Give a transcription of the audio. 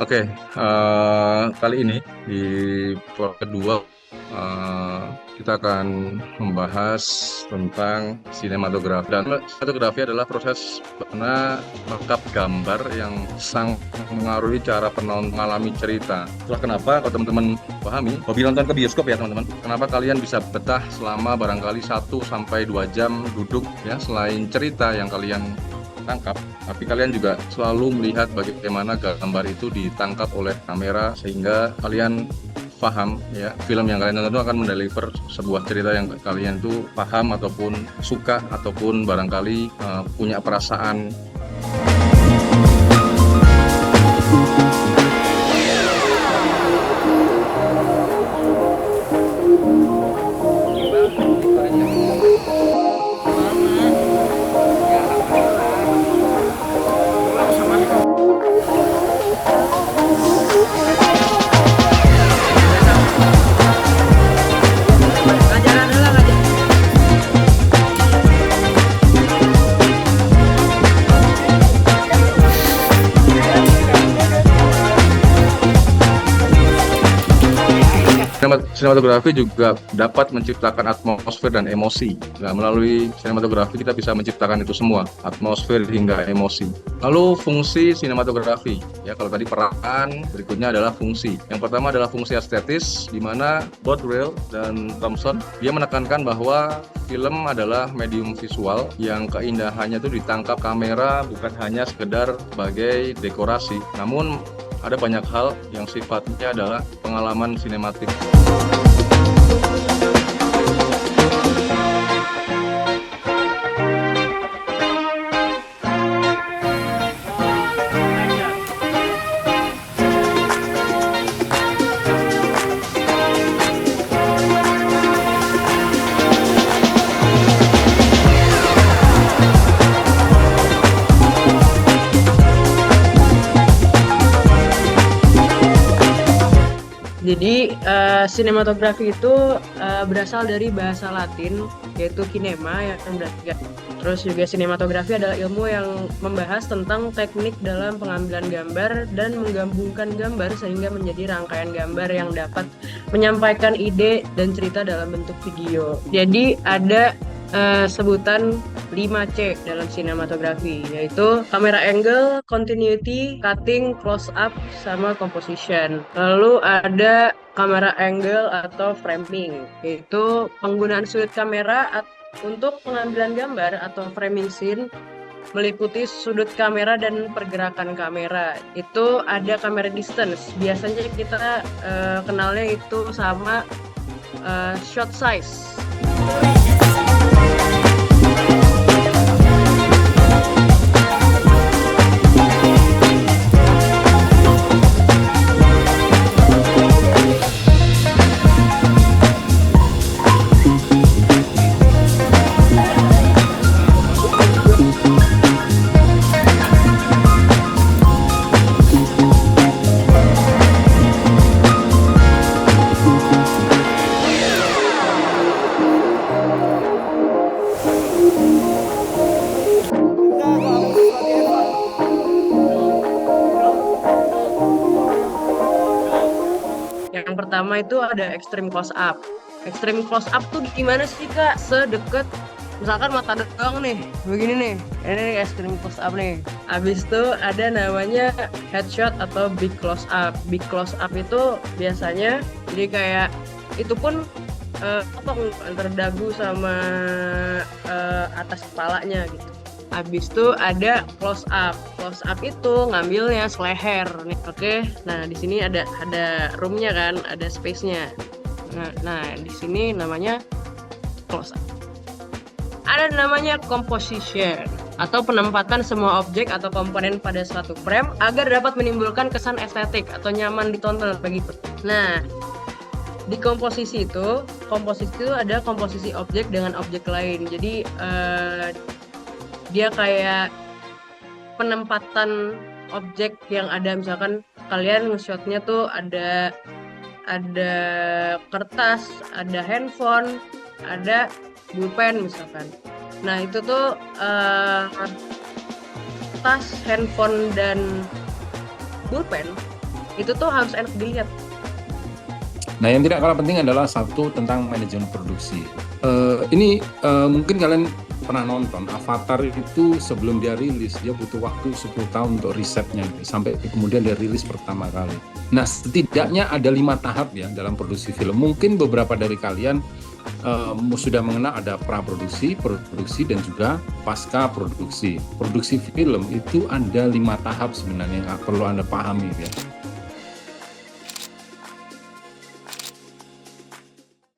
Oke, kali ini di part kedua eh, kita akan membahas tentang sinematografi. Dan sinematografi adalah proses bagaimana menangkap gambar yang sangat mengaruhi cara penonton mengalami cerita. Itulah kenapa kalau teman-teman pahami, hobi nonton ke bioskop ya teman-teman. Kenapa kalian bisa betah selama barangkali 1 sampai 2 jam duduk ya, selain cerita yang kalian tangkap, tapi kalian juga selalu melihat bagaimana gambar itu ditangkap oleh kamera sehingga kalian paham ya, film yang kalian tonton itu akan mendeliver sebuah cerita yang kalian tuh paham ataupun suka ataupun barangkali punya perasaan. Sinematografi juga dapat menciptakan atmosfer dan emosi. Nah, melalui sinematografi kita bisa menciptakan itu semua, atmosfer hingga emosi. Lalu fungsi sinematografi, ya kalau tadi peran, berikutnya adalah fungsi. Yang pertama adalah fungsi estetis, di mana Bothwell dan Thompson dia menekankan bahwa film adalah medium visual yang keindahannya itu ditangkap kamera bukan hanya sekedar sebagai dekorasi, namun ada banyak hal yang sifatnya adalah pengalaman sinematik. Jadi sinematografi itu berasal dari bahasa Latin yaitu kinema yang berarti. Terus juga sinematografi adalah ilmu yang membahas tentang teknik dalam pengambilan gambar dan menggabungkan gambar sehingga menjadi rangkaian gambar yang dapat menyampaikan ide dan cerita dalam bentuk video. Jadi ada sebutan 5C dalam sinematografi, yaitu kamera angle, continuity, cutting, close up, sama composition. Lalu ada kamera angle atau framing, yaitu penggunaan sudut kamera untuk pengambilan gambar atau framing scene meliputi sudut kamera dan pergerakan kamera. Itu ada kamera distance. Biasanya kita kenalnya itu sama shot size. Yang pertama itu ada extreme close up. Extreme close up tuh gimana sih Kak? Sedekat misalkan mata doang nih, begini nih. Ini extreme close up nih. Habis itu ada namanya headshot atau big close up. Big close up itu biasanya jadi kayak itu pun potong antara dagu sama atas kepalanya gitu. Habis itu ada close up. Close up itu ngambilnya seleher nih. Oke. Nah, di sini ada roomnya kan, ada space-nya. Nah, di sini namanya close up. Ada namanya composition atau penempatan semua objek atau komponen pada suatu frame agar dapat menimbulkan kesan estetik atau nyaman ditonton begitu. Nah, di komposisi itu ada komposisi objek dengan objek lain. Jadi dia kayak penempatan objek yang ada, misalkan kalian nge-shotnya tuh ada kertas, ada handphone, ada pulpen misalkan. Nah itu tuh tas, handphone dan pulpen itu tuh harus enak dilihat. Nah, yang tidak kalah penting adalah satu tentang manajemen produksi. Mungkin kalian pernah nonton Avatar itu sebelum dia rilis, dia butuh waktu 10 tahun untuk risetnya sampai kemudian dia rilis pertama kali. Nah, setidaknya ada 5 tahap ya dalam produksi film. Mungkin beberapa dari kalian sudah mengenal ada praproduksi, produksi, dan juga pasca produksi. Produksi film itu ada 5 tahap sebenarnya yang perlu Anda pahami ya.